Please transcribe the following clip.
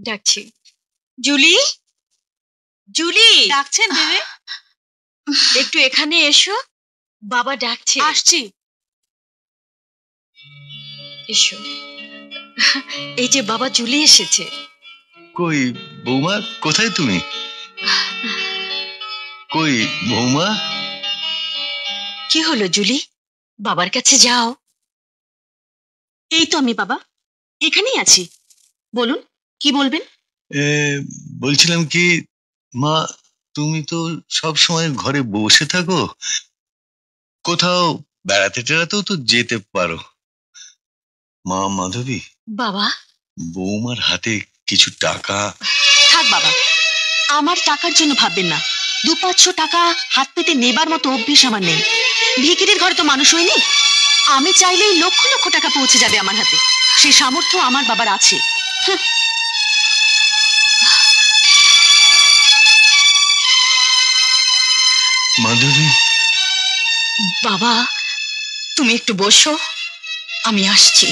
ডাকছি। Julie, Julie ডাকছেন দেবে? একটু এখানে এসো, বাবা ডাকছে। আসছি। এসো। এই যে বাবা, জুলি এসেছে। কই বৌমা, কোথায় তুমি? কই বৌমা? কি হলো জুলি, বাবার কাছে যাও। এই তো আমি বাবা, এখানেই আছি। বলুন, কি বলবেন? বলছিলাম কি মা, তুমি তো সব সময় ঘরে বসে থাকো, কোথাও বেড়াতে টেড়াতেও তো যেতে পারো। মা মাধবী, বাবা, বৌমার হাতে কিছু টাকা। থাক বাবা, আমার টাকার জন্য ভাববেন না। 200-500 টাকা হাত পেতে নেবার মতো অভ্যেস আমার নেই। ভিখিরির ঘরে তো মানুষ হয়নি। আমি চাইলেই লক্ষ লক্ষ টাকা পৌঁছে যাবে আমার হাতে। সেই সামর্থ্য আমার বাবার আছে। মাধবী, বাবা তুমি একটু বসো, আমি আসছি।